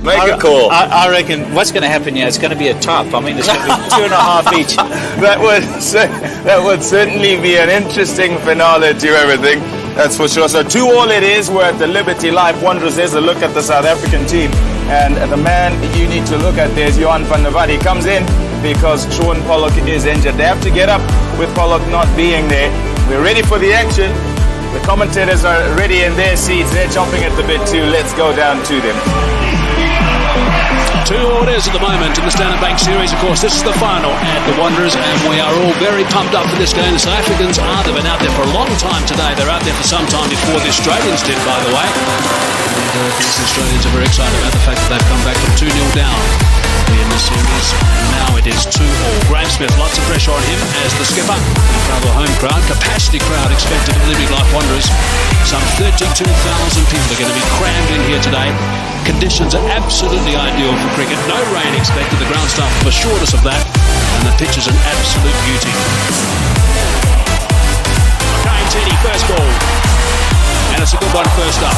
Make a call. I reckon what's going to happen here, it's going to be a top. I mean, it's going to be 2.5 each. That would certainly be an interesting finale to everything. That's for sure. So 2-2 it is. We're at the Liberty Life Wanderers. There's a look at the South African team. And the man you need to look at there is Johan van der Walt. He comes in because Shaun Pollock is injured. They have to get up with Pollock not being there. We're ready for the action. The commentators are ready in their seats. They're chomping at the bit too. Let's go down to them. 2-2 it is at the moment in the Standard Bank Series. Of course, this is the final at the Wanderers, and we are all very pumped up for this game. The South Africans they've been out there for a long time today. They're out there for some time before the Australians did, by the way. And the Australians are very excited about the fact that they've come back from 2-0 down in the series. Now it is 2-2. Graham Smith, lots of pressure on him as the skipper. In front of a home crowd, capacity crowd expected at Liberty Life Wanderers. Some 32,000 people are going to be crammed in here today. Conditions are absolutely ideal for cricket. No rain expected. The ground staff have assured us of that. And the pitch is an absolute beauty. Mackay-Tini, first ball. And it's a good one first up.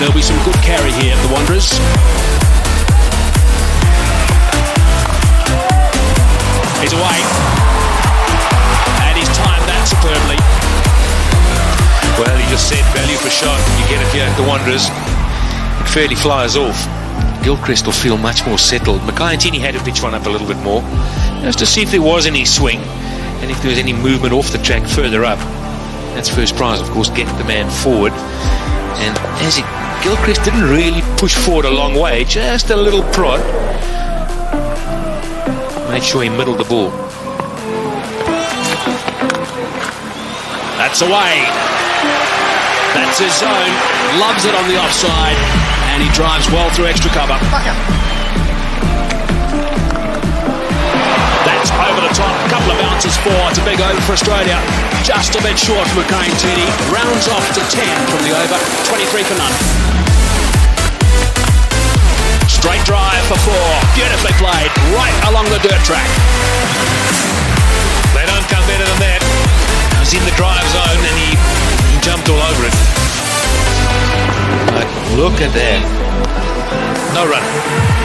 There'll be some good carry here at the Wanderers. He's away. And he's timed that superbly. Well, he just said value for shot. You get it here at the Wanderers. It fairly flies off. Gilchrist will feel much more settled. Mackay-Tini had to pitch one up a little bit more, just to see if there was any swing and if there was any movement off the track further up. That's first prize, of course, get the man forward. And as Gilchrist didn't really push forward a long way, just a little prod. Made sure he middled the ball. That's away. That's his zone. Loves it on the offside. And he drives well through extra cover. That's over the top. A couple of bounces for. It's a big over for Australia. Just a bit short for Mackay-Tini. Rounds off to 10 from the over. 23 for none. Straight drive for 4. Beautifully played. Right along the dirt track. They don't come better than that. He's in the drive zone and he jumped all over it. But look at that. No run.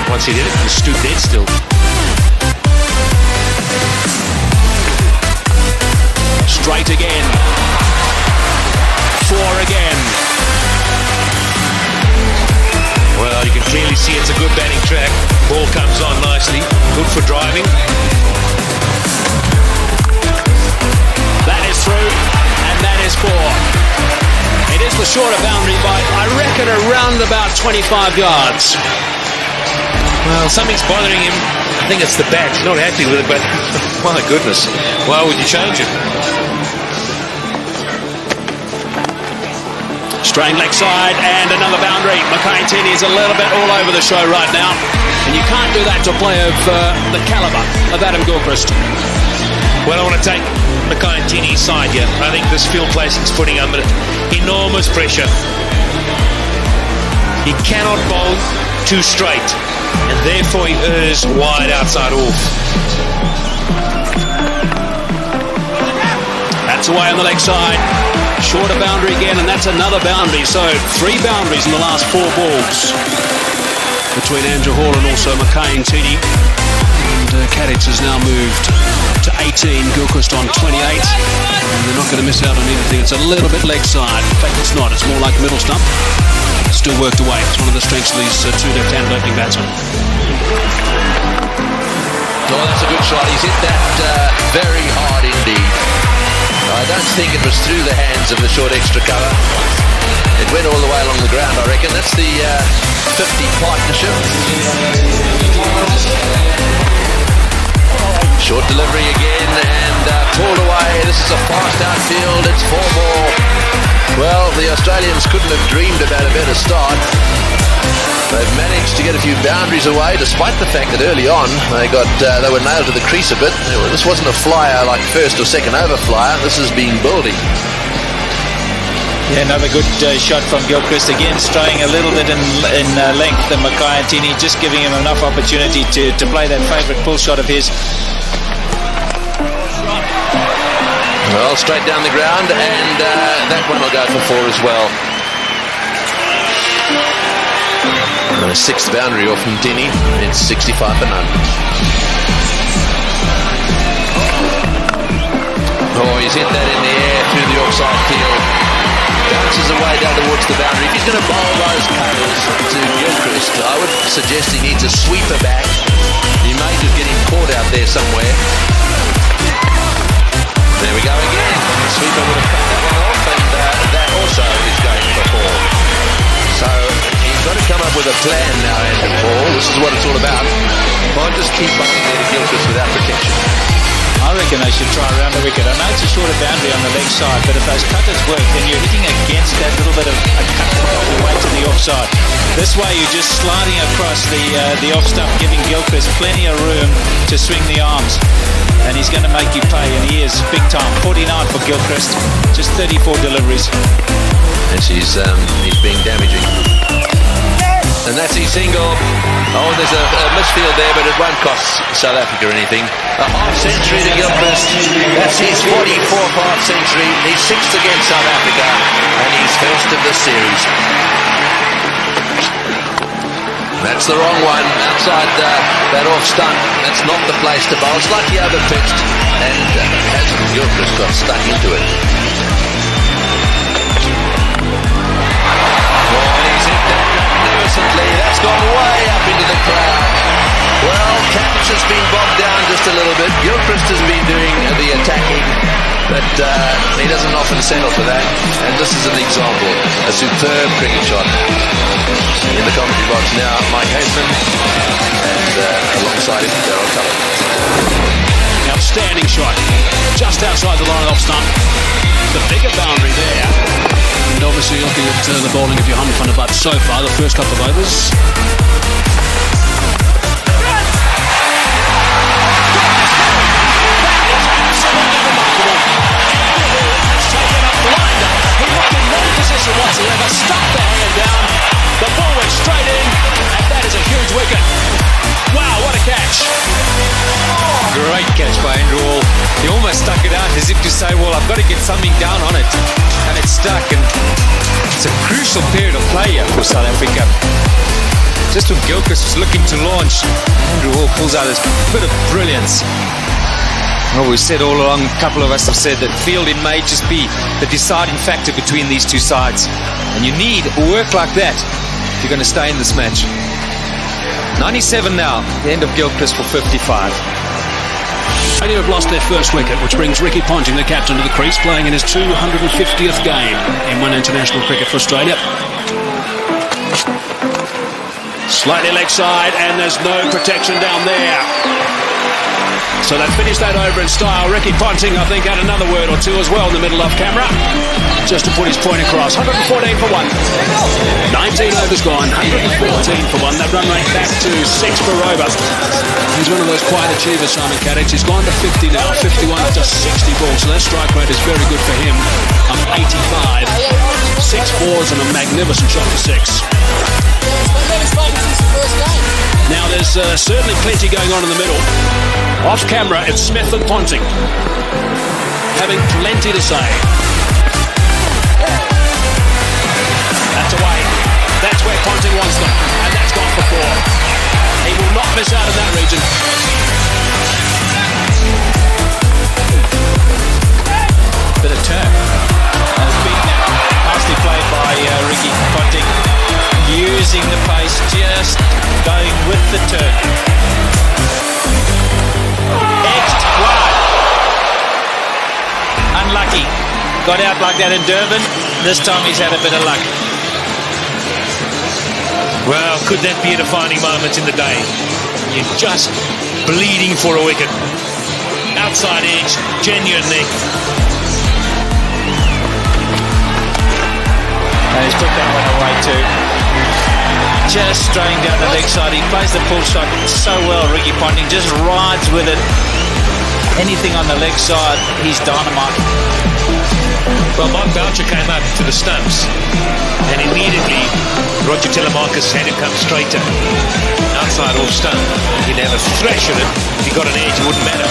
Once he did it, he stood dead still. Straight again. 4 again. Well, you can clearly see it's a good batting track. Ball comes on nicely. Good for driving. That is through, and that is 4. It is the shorter boundary by, I reckon, around about 25 yards. Well, something's bothering him. I think it's the bat. He's not happy with it, but my goodness, why would you change it? Strain leg side, and another boundary. Mackay-Tini is a little bit all over the show right now, and you can't do that to a player of the calibre of Adam Gilchrist. Well, I want to take Mackay-Tini's side here. I think this field placing's putting under enormous pressure. He cannot bowl too straight, and therefore he errs wide outside off. That's away on the leg side. Shorter boundary again, and that's another boundary. So 3 boundaries in the last 4 balls between Andrew Hall and also Mackay-Tini. And Kadich has now moved to 18, Gilchrist on 28. And they're not going to miss out on anything. It's a little bit leg side. In fact, it's not. It's more like middle stump. Still worked away. It's one of the strengths of these 2 left-handed opening batsmen. Oh, that's a good shot. He's hit that very hard indeed. I don't think it was through the hands of the short extra cover. It went all the way along the ground, I reckon. That's the 50 partnership. Short delivery again and pulled away. This is a fast outfield. It's 4 more. Well, the Australians couldn't have dreamed about a better start. They've managed to get a few boundaries away, despite the fact that early on they were nailed to the crease a bit. This wasn't a flyer like first or second over flyer. This has been building. Yeah, another good shot from Gilchrist. Again, straying a little bit in length than Mackay-Tini, just giving him enough opportunity to play that favourite pull shot of his. Well, straight down the ground, and that one will go for 4 as well. a sixth boundary off Ntini. It's 65 for none. Oh, he's hit that in the air through the offside field. Bounces away down towards the boundary. If he's going to bowl those cutters to Gilchrist, I would suggest he needs a sweeper back. He may just get him caught out there somewhere. There we go again. The sweeper would have cut that one off, and that also is going for 4. So he's got to come up with a plan now, Andrew Hall. This is what it's all about. Can't just keep bowling there to Gilchrist without protection. I reckon they should try around the wicket. I know it's a shorter boundary on the leg side, but if those cutters work, then you're hitting against that little bit of a cut all the way to the offside. This way you're just sliding across the off stump, giving Gilchrist plenty of room to swing the arms. And he's going to make you pay, and he is big time. 49 for Gilchrist, just 34 deliveries. And he's being damaging. And that's his single. Oh, there's a misfield there, but it won't cost South Africa anything. A half century to Gilchrist. That's his 44th half century. He's 6th against South Africa, and he's first of the series. That's the wrong one, outside that off stump. That's not the place to bowl. Slightly overpitched, and Gilchrist got stuck into it. That's gone way up into the crowd. Well, Catch has been bogged down just a little bit. Gilchrist has been doing the attacking, but he doesn't often settle for that. And this is an example, a superb cricket shot. In the commentary box now, Mike Haseman, and alongside him, Daryl Cullen. Outstanding shot, just outside the line off stump. The bigger boundary there. And obviously looking at the bowling of Johan van der Walt so far, the first couple of overs. Position whatsoever, stuck the hand down, the ball went straight in, and that is a huge wicket. Wow, what a catch. Great catch by Andrew Hall. He almost stuck it out as if to say, well, I've got to get something down on it, and it's stuck, and it's a crucial period of play here for South Africa. Just when Gilchrist was looking to launch, Andrew Hall pulls out this bit of brilliance. Well, we've said all along, a couple of us have said that fielding may just be the deciding factor between these two sides. And you need work like that if you're going to stay in this match. 97 now, the end of Gilchrist for 55. They have lost their first wicket, which brings Ricky Ponting, the captain, to the crease, playing in his 250th game in one international cricket for Australia. Slightly leg side, and there's no protection down there. So they finished that over in style. Ricky Ponting, I think, had another word or two as well in the middle of camera, just to put his point across. 114 for 1. 19 overs gone, 114 for 1. That run rate back to 6 for over. He's one of those quiet achievers, Simon Kadich. He's gone to 50 now, 51 to 60 balls. So that strike rate is very good for him. 85. 6 fours and a magnificent shot for 6. Now there's certainly plenty going on in the middle. Off camera, it's Smith and Ponting having plenty to say. That's away. That's where Ponting wants them, and that's gone for 4. He will not miss out in that region. Bit of turn. Has been nicely played by Ricky Ponting, using the pace, just going with the turn. Wow. Unlucky. Got out like that in Durban. This time he's had a bit of luck. Well, could that be a defining moment in the day? You're just bleeding for a wicket. Outside edge, genuine neck. And he's put that one away too. Just straying down the leg side. He plays the pull shot so well, Ricky Ponting. Just rides with it. Anything on the leg side, he's dynamite. Well, Mark Boucher came up to the stumps, and immediately Roger Telemarcus had him come straighter. Outside off stump. He'd have a thrash at it. If he got an edge, it wouldn't matter.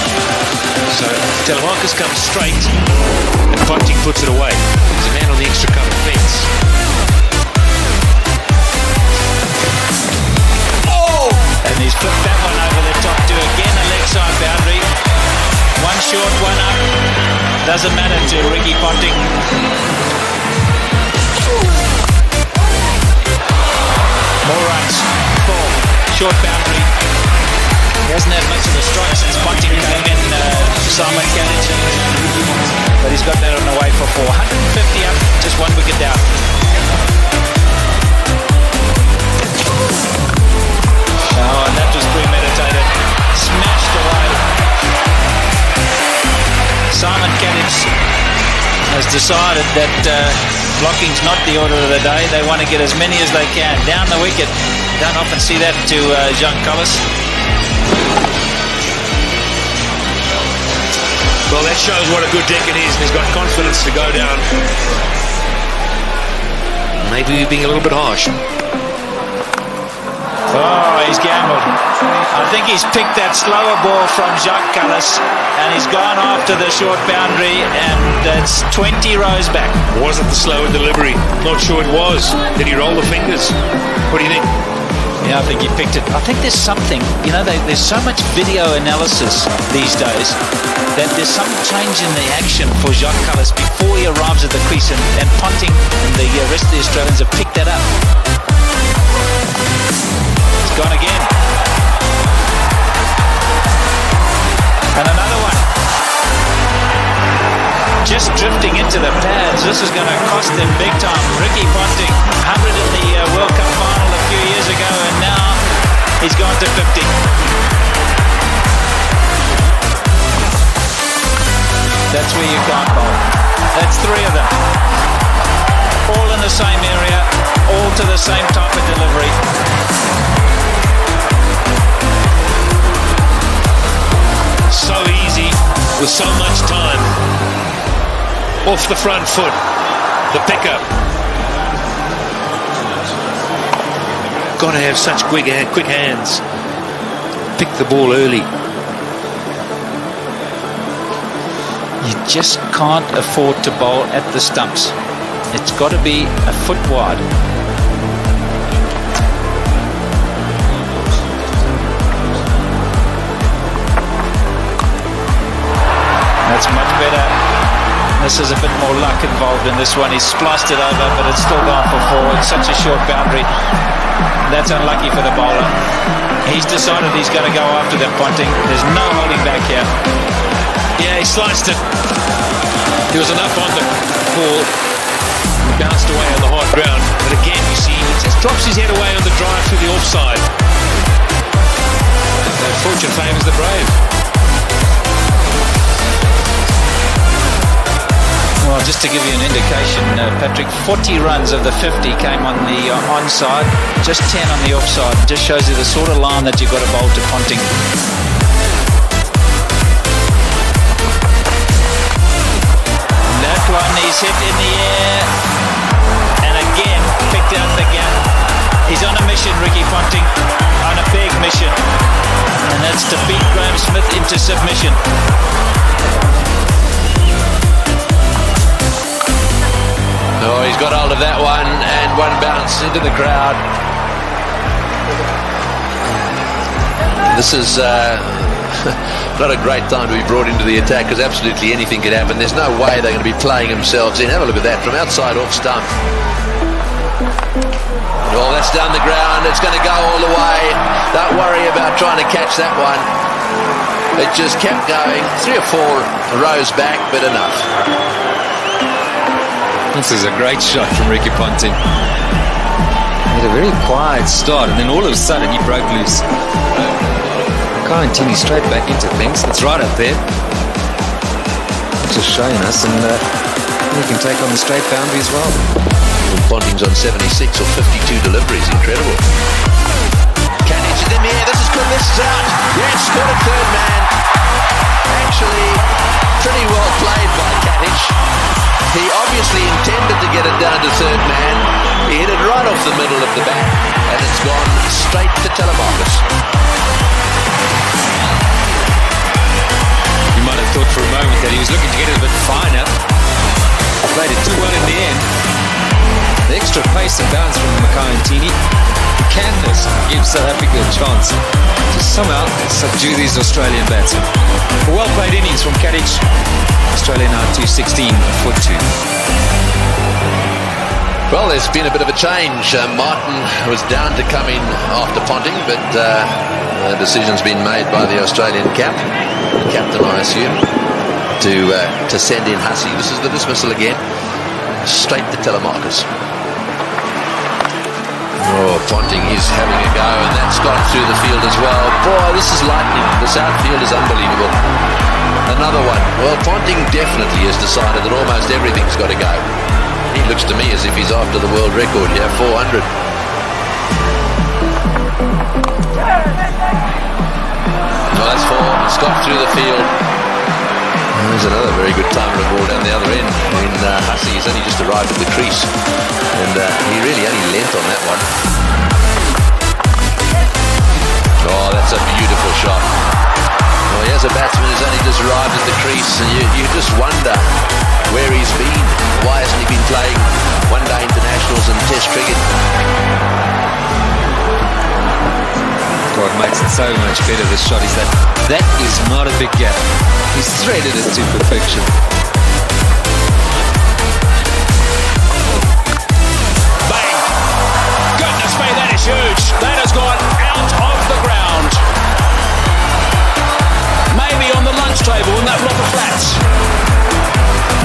So Telemarcus comes straight, and Ponting puts it away. He's a man on the extra cover fence. Doesn't matter to Ricky Ponting. More runs. 4. Short boundary. He hasn't had much of a strike since Ponting came in, Simon Katich. But he's got that on the way for 4. 150 up, just 1 wicket down. Oh, and that was premeditated. Smashed away. Simon Katich has decided that blocking's not the order of the day. They want to get as many as they can. Down the wicket. Don't often see that to Giancullis. Well, that shows what a good deck it is, and he's got confidence to go down. Maybe we're being a little bit harsh. Oh, he's gambled. I think he's picked that slower ball from Giancullis, and he's gone after the short boundary, and that's 20 rows back. Wasn't the slower delivery? Not sure it was. Did he roll the fingers? What do you think? Yeah, I think he picked it. I think there's something, there's so much video analysis these days that there's some change in the action for Giancullis before he arrives at the crease, and Ponting and the rest of the Australians have picked that up. It's gone again. And another one. Just drifting into the pads. This is going to cost them big time. Ricky Ponting, 100 in the World Cup final a few years ago, and now he's gone to 50. That's where you can't bowl. That's 3 of them. All in the same area, all to the same type of delivery. So easy, with so much time. Off the front foot, the pickup. Got to have such quick hands. Pick the ball early. You just can't afford to bowl at the stumps. It's got to be a foot wide. That's much better. This is a bit more luck involved in this one. He's spliced it over, but it's still gone for 4. It's such a short boundary. That's unlucky for the bowler. He's decided he's going to go after that Ponting. There's no holding back here. Yeah, he sliced it. There was enough on the ball. He bounced away on the hard ground. But again, you see, he just drops his head away on the drive to the offside. Fortune favours the brave. Well, just to give you an indication, Patrick, 40 runs of the 50 came on the onside, just 10 on the offside. Just shows you the sort of line that you've got to bowl to Ponting. That one he's hit in the air, and again picked out the gap. He's on a mission, Ricky Ponting, on a big mission, and that's to beat Graham Smith into submission. Oh, he's got hold of that one, and one bounce into the crowd. This is not a great time to be brought into the attack, because absolutely anything could happen. There's no way they're going to be playing themselves in. Have a look at that from outside off stump. Oh, that's down the ground. It's going to go all the way. Don't worry about trying to catch that one. It just kept going. 3 or 4 rows back, but enough. This is a great shot from Ricky Ponting. He had a very quiet start, and then all of a sudden he broke loose. Makayantini straight back into things. It's right up there. Just showing us, and he can take on the straight boundary as well. And Ponting's on 76 or 52 deliveries. Incredible. Katich is in the air. This is good. This is out. Yes, got a third man. Actually, pretty well played by Katich. He obviously intended to get it down to third man. He hit it right off the middle of the bat, and it's gone straight to Telemarcus. You might have thought for a moment that he was looking to get it a bit finer. Played it too well in the end. The extra pace and bounce from Makayantini. Canvas gives South Africa a chance to somehow subdue these Australian batsmen. A well-played innings from Kadich. Australia now 216 for 2. Well, there's been a bit of a change. Martin was down to come in after Ponting, but the decision's been made by the Australian captain, I assume, to send in Hussey. This is the dismissal again, straight to Telemarcus. Oh, Ponting is having a go, and that's gone through the field as well. Boy, this is lightning. This outfield is unbelievable. Another one. Well, Ponting definitely has decided that almost everything's got to go. He looks to me as if he's after the world record. Yeah, 400. Well, that's 4. It's got through the field. There's another very good timer of ball down the other end. Hussey has only just arrived at the crease, and he really only lent on that one. Oh, that's a beautiful shot. Well, here's a batsman who's only just arrived at the crease, and you just wonder where he's been. Why hasn't he been playing one-day internationals and test cricket? What makes it so much better, this shot, is that is not a big gap. He's threaded it to perfection. Bang! Goodness me, that is huge. That has gone out of the ground. Maybe on the lunch table in that block of flats.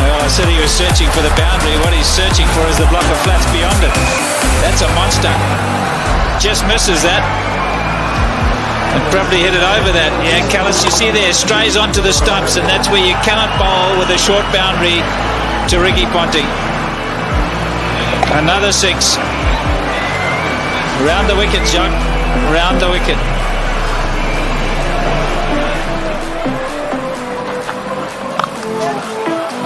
Well, I said he was searching for the boundary. What he's searching for is the block of flats beyond it. That's a monster. Just misses that. And probably hit it over that. Yeah, Callis, you see there, strays onto the stumps, and that's where you cannot bowl with a short boundary to Ricky Ponting. Another 6. Round the wicket, Jacques. Round the wicket.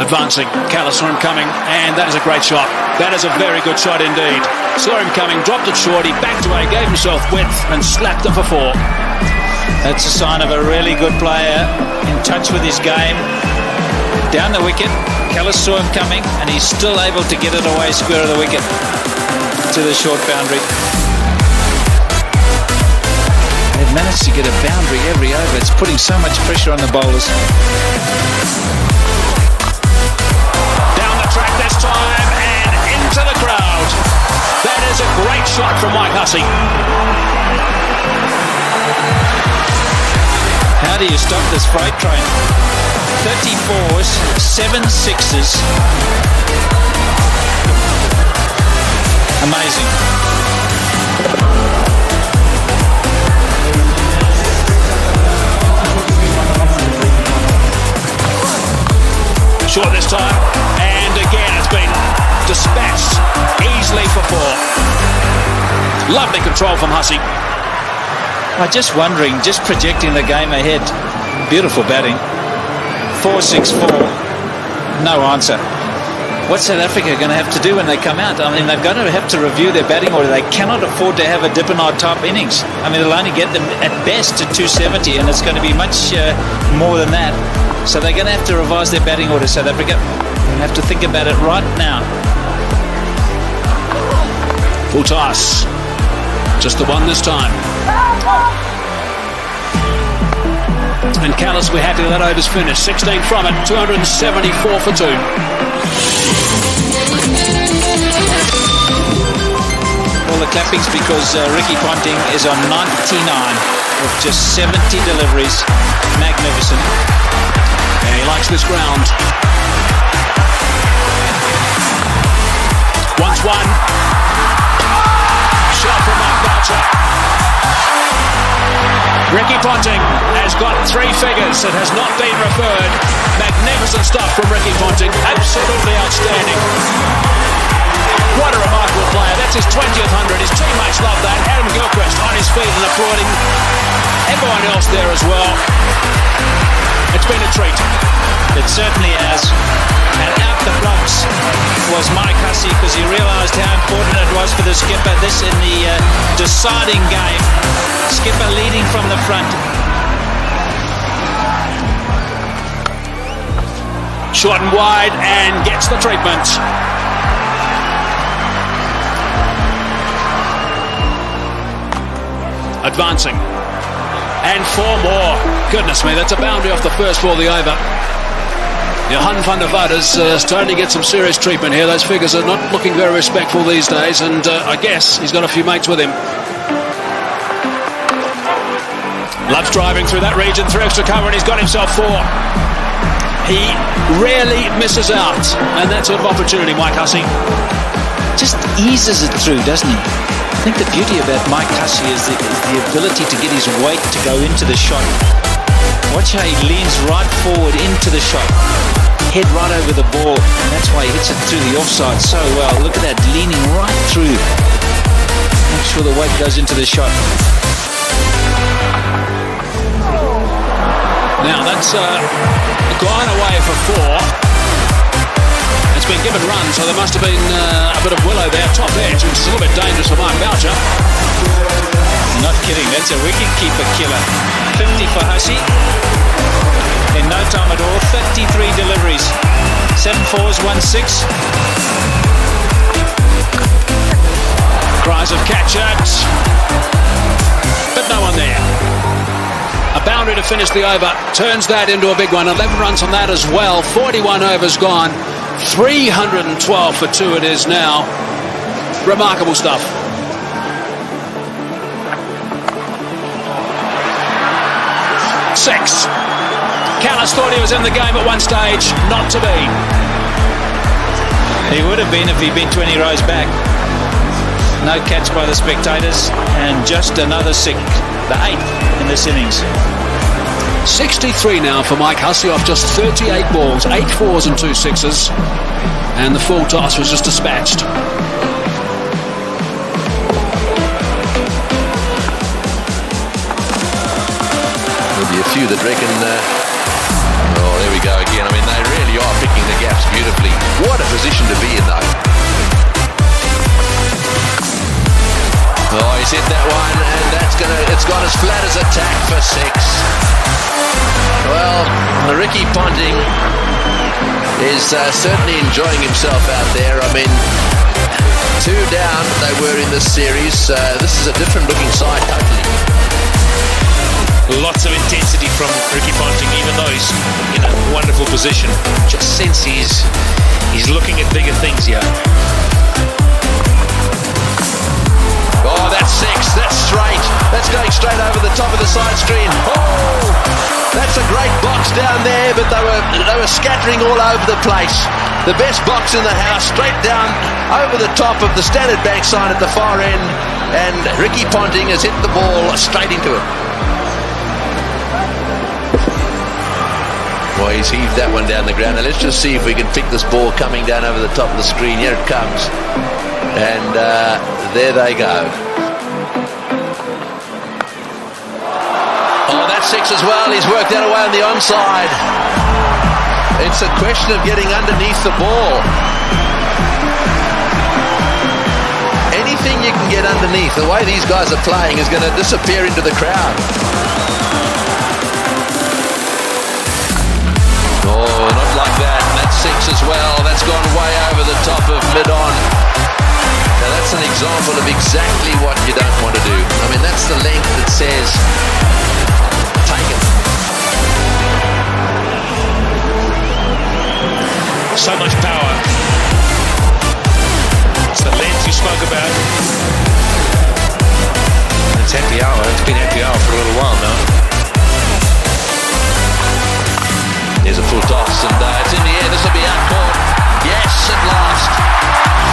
Advancing, Callis saw him coming, and that is a great shot. That is a very good shot indeed. Saw him coming, dropped it short, he backed away, gave himself width, and slapped it for 4. That's a sign of a really good player, in touch with his game. Down the wicket, Callis saw him coming, and he's still able to get it away square of the wicket to the short boundary. They've managed to get a boundary every over. It's putting so much pressure on the bowlers. Down the track this time, and into the crowd. That is a great shot from Mike Hussey. How do you stop this freight train? 34s, 7 6s. Amazing. Short this time, and again it's been dispatched easily for 4. Lovely control from Hussey. I'm just wondering, just projecting the game ahead. Beautiful batting. 4-6-4. No answer. What's South Africa going to have to do when they come out? I mean, they're going to have to review their batting order. They cannot afford to have a Dippenard type innings. I mean, they'll only get them at best to 270, and it's going to be much more than that. So they're going to have to revise their batting order, South Africa. They have to think about it right now. Full toss. Just the one this time. And Callis, we're happy that over's finished. 16 from it, 274 for 2. All the clappings because Ricky Ponting is on 99 with just 70 deliveries. Magnificent. And he likes this ground. Once one. Shot from Mark Boucher. Ricky Ponting has got 3 figures. It has not been referred. Magnificent stuff from Ricky Ponting. Absolutely outstanding. What a remarkable player. That's his 20th 100. His teammates love that. Adam Gilchrist on his feet and applauding. Everyone else there as well. It's been a treat. It certainly has. And out the blocks was Mike Hussey because he realised how important it was for the skipper. This in the deciding game. Skipper leading from the front. Short and wide and gets the treatment. Advancing. And 4 more. Goodness me, that's a boundary off the first ball of the over. Johan van der Vaart is starting to get some serious treatment here. Those figures are not looking very respectful these days, and I guess he's got a few mates with him. Love's driving through that region, through extra cover, and he's got himself 4. He rarely misses out, and that sort of opportunity, Mike Hussey. Just eases it through, doesn't he? I think the beauty about Mike Hussey is the ability to get his weight to go into the shot. Watch how he leans right forward into the shot. Head right over the ball, and that's why he hits it through the offside so well. Look at that, leaning right through. Make sure the weight goes into the shot. Now that's gone away for 4. It's been given runs, so there must have been a bit of willow there, top edge, which is a little bit dangerous for Mark Boucher. Not kidding, that's a wicket-keeper killer. 50 for Hussey. In no time at all, 33 deliveries. 7 fours, 1 6. Cries of catch it, but no one there. A boundary to finish the over, turns that into a big one. 11 runs on that as well, 41 overs gone. 312 for 2 it is now. Remarkable stuff. Six. Callis thought he was in the game at one stage. Not to be. He would have been if he'd been 20 rows back. No catch by the spectators, and just another 6, the 8th in this innings. 63 now for Mike Hussey off just 38 balls, 8 fours and 2 sixes, and the full toss was just dispatched. There'll be a few that reckon, oh, there we go again. I mean, they really are picking the gaps beautifully. What a position to be in, though. Oh, he's hit that one, and it's gone as flat as a tack for 6. Well, Ricky Ponting is certainly enjoying himself out there. I mean, 2 down they were in this series. This is a different looking side totally. Lots of intensity from Ricky Ponting, even though he's in a wonderful position. Just sense he's looking at bigger things here. Oh, that's 6. That's straight. That's going straight over the top of the side screen. Oh, that's a great box down there, but they were scattering all over the place. The best box in the house, straight down over the top of the Standard Bank sign at the far end, and Ricky Ponting has hit the ball straight into it. Well, he's heaved that one down the ground. Now let's just see if we can pick this ball coming down over the top of the screen. Here it comes. And there they go. Oh, that's 6 as well. He's worked that away on the onside. It's a question of getting underneath the ball. Anything you can get underneath, the way these guys are playing, is going to disappear into the crowd. Oh, not like that. And that's 6 as well. That's gone way over the top of mid-on. Now that's an example of exactly what you don't want to do. I mean, that's the length that says, take it. So much power. It's the length you spoke about. It's happy hour. It's been happy hour for a little while now. There's a full toss, and it's in the air. This will be out caught. Yes, at last.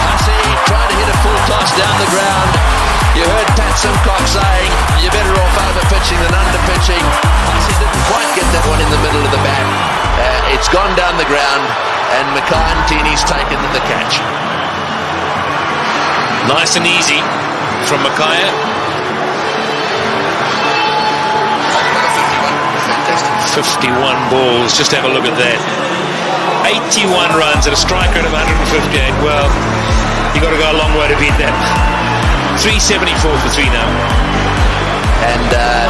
Hussey trying to hit a full toss down the ground. You heard Pat Simcock saying, you're better off over-pitching than under-pitching. Hussey didn't quite get that one in the middle of the bat. It's gone down the ground, and Mackay-Ntini's taken the catch. Nice and easy from Mackay. 51 balls, just have a look at that. 81 runs at a strike rate of 158. Well, you got to go a long way to beat that. 374 for 3 now. And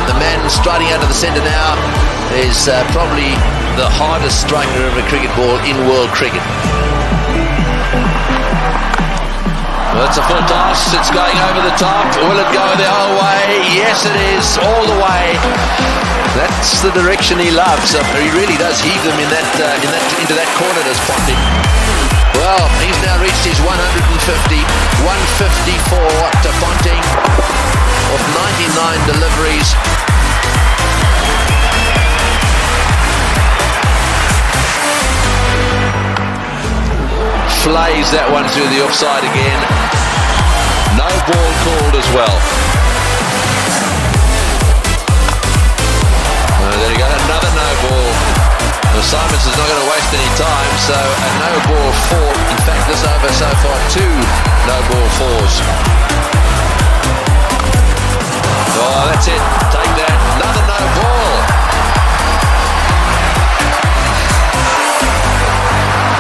the man striding out of the centre now is probably the hardest striker of a cricket ball in world cricket. Well, it's a full toss. It's going over the top. Will it go the whole way? Yes, it is. All the way. That's the direction he loves. He really does heave them into that corner, does Ponting. Well, he's now reached his 150. 154 to Ponting of 99 deliveries. Flays that one through the offside again. No ball called as well. There you go, another no ball. Well, Simons is not going to waste any time, so a no ball four. In fact, this over so far, 2 no ball fours. Oh, that's it. Take that. Another no ball.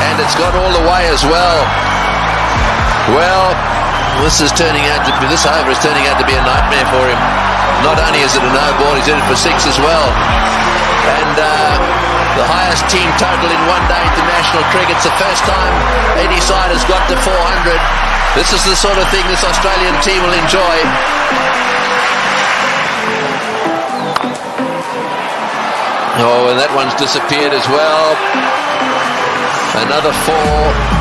And it's gone all the way as well. Well, this over is turning out to be a nightmare for him. Not only is it a no ball, he's in it for 6 as well. And the highest team total in one-day international cricket. It's the first time any side has got to 400. This is the sort of thing this Australian team will enjoy. Oh, and that one's disappeared as well. Another 4.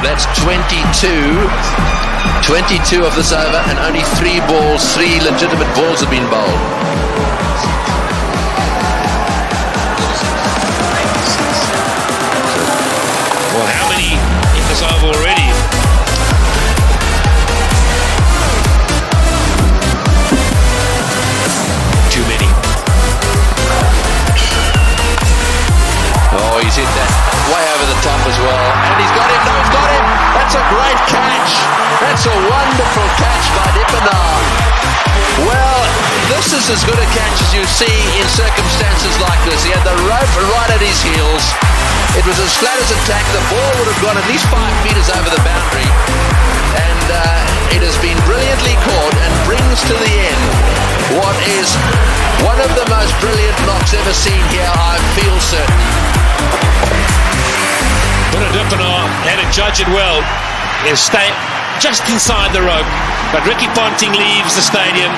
That's 22. 22 of this over, and only 3 legitimate balls have been bowled. Well, how many in this over already? Too many. Oh, he's hit that way over the top as well. And he's got him. No, he's got him. That's a great catch. That's a wonderful catch by Dippenaar. Well, this is as good a catch as you see in circumstances like this. He had the rope right at his heels. It was as flat as a tack. The ball would have gone at least 5 meters over the boundary. And it has been brilliantly caught and brings to the end what is one of the most brilliant knocks ever seen here, I feel certain. But Dippenaar had to judge it well. They'll stay just inside the rope. But Ricky Ponting leaves the stadium.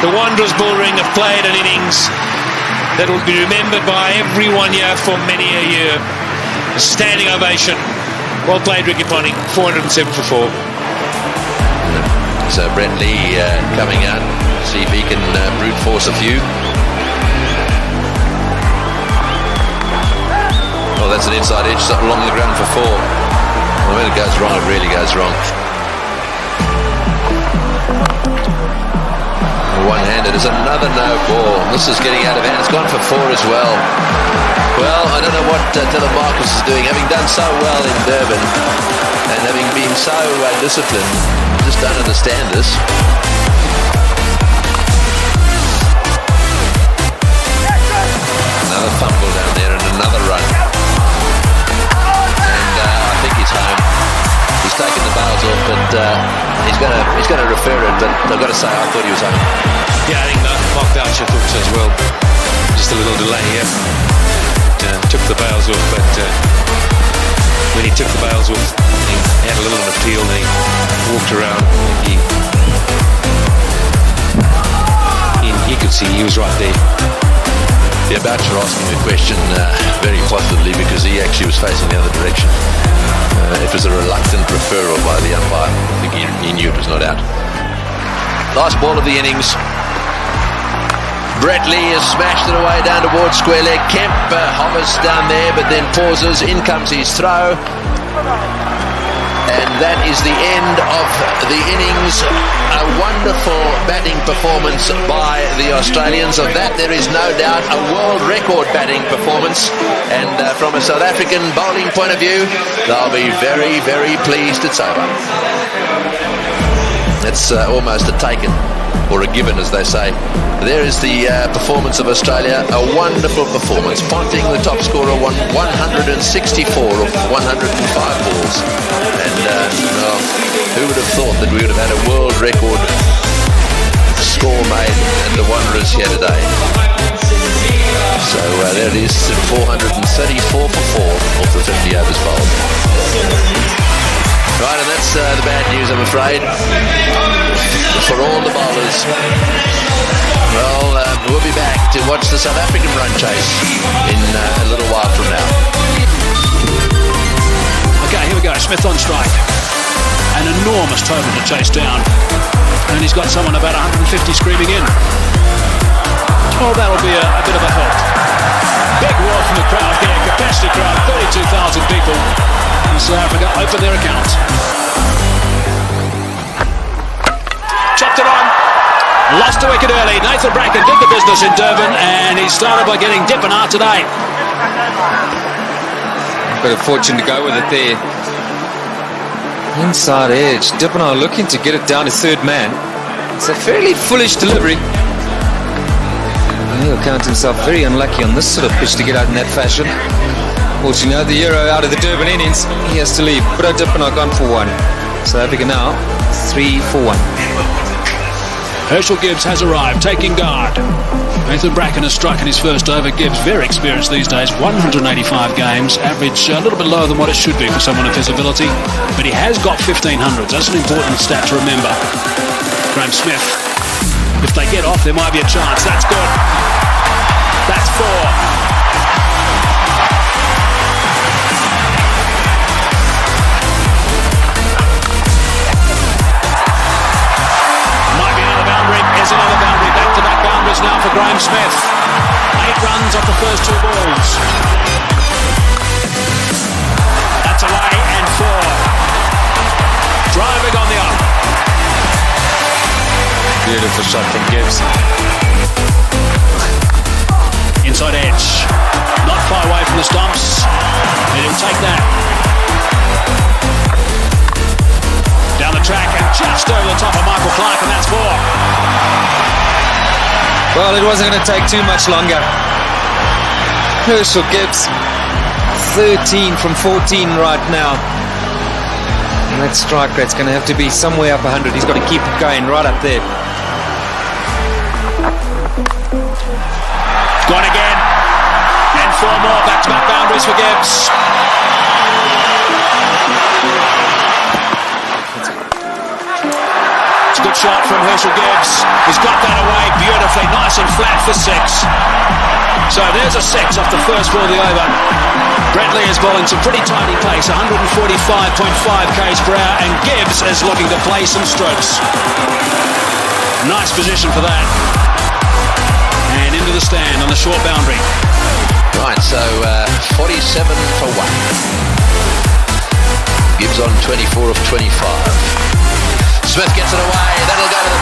The Wanderers Bullring have played an innings that will be remembered by everyone here for many a year. A standing ovation. Well played, Ricky Ponting. 407 for 4. So Brett Lee coming out. See if he can brute force a few. Oh, that's an inside edge along the ground for 4. Well, when it goes wrong, it really goes wrong. One-handed is another no ball. This is getting out of hand. It's gone for 4 as well. Well, I don't know what Telemarcus is doing. Having done so well in Durban and having been so disciplined, I just don't understand this. Another fumble down there and another run. And I think he's home. He's taken the bails off, but he's going to refer it. But I've got to say, I thought he was home. Yeah, I think Mark Boucher thought so as well. Just a little delay here. Took the bails off, but when he took the bails off, he had a little on the field. And he walked around. He could see he was right there. Yeah, Boucher asking the question very positively because he actually was facing the other direction. It was a reluctant referral by the umpire. I think he knew it was not out. Last ball of the innings. Brett Lee has smashed it away down towards square leg. Kemp hovers down there but then pauses. In comes his throw. And that is the end of the innings. A wonderful batting performance by the Australians. Of that there is no doubt a world record batting performance. And from a South African bowling point of view, they'll be very, very pleased it's over. That's almost a taken, or a given as they say. There is the performance of Australia. A wonderful performance. Ponting, the top scorer, won 164 of 105 balls. And who would have thought that we would have had a world record score made at the Wanderers here today? So there it is, 434 for 4 off the 50 overs bowled. Right, and that's the bad news, I'm afraid, for all the bowlers. Well, we'll be back to watch the South African run chase in a little while from now. Okay, here we go. Smith on strike. An enormous total to chase down. And he's got someone about 150 screaming in. Oh, that'll be a bit of a help. Big roar from the crowd here. Capacity crowd, 32,000 people. And South Africa open their accounts. Chopped it on. Lost a wicket early. Nathan Bracken did the business in Durban, and he started by getting Dippenaar today. Bit of fortune to go with it there. Inside edge. Dippenaar looking to get it down to third man. It's a fairly foolish delivery. He'll count himself very unlucky on this sort of pitch to get out in that fashion. Fortunately, the hero out of the Durban innings, he has to leave. But Dippenaar gone for one. South Africa now 3 for 1. Herschel Gibbs has arrived, taking guard. Nathan Bracken has struck in his first over. Gibbs, very experienced these days, 185 games, average a little bit lower than what it should be for someone of his ability, but he has got 1500s. That's an important stat to remember. Graham Smith, if they get off, there might be a chance. That's good. That's 4. Here's another boundary, back-to-back boundaries now for Graham Smith. 8 runs off the first 2 balls. That's away and 4. Driving on the up. Beautiful shot from Gibbs. Inside edge. Not far away from the stumps. And he'll take that. Down the track and just over the top of Michael Clark, and that's 4. Well, it wasn't going to take too much longer. Herschel Gibbs, 13 from 14 right now. And that strike rate's going to have to be somewhere up 100. He's got to keep it going right up there. Gone again. And 4 more back-to-back boundaries for Gibbs. Good shot from Herschel Gibbs. He's got that away beautifully, nice and flat for 6. So there's a 6 off the first ball of the over. Bradley is bowling some pretty tidy pace, 145.5 k's per hour, and Gibbs is looking to play some strokes. Nice position for that. And into the stand on the short boundary. Right, so 47 for 1. Gibbs on 24 of 25. Smith gets it away. That'll go to the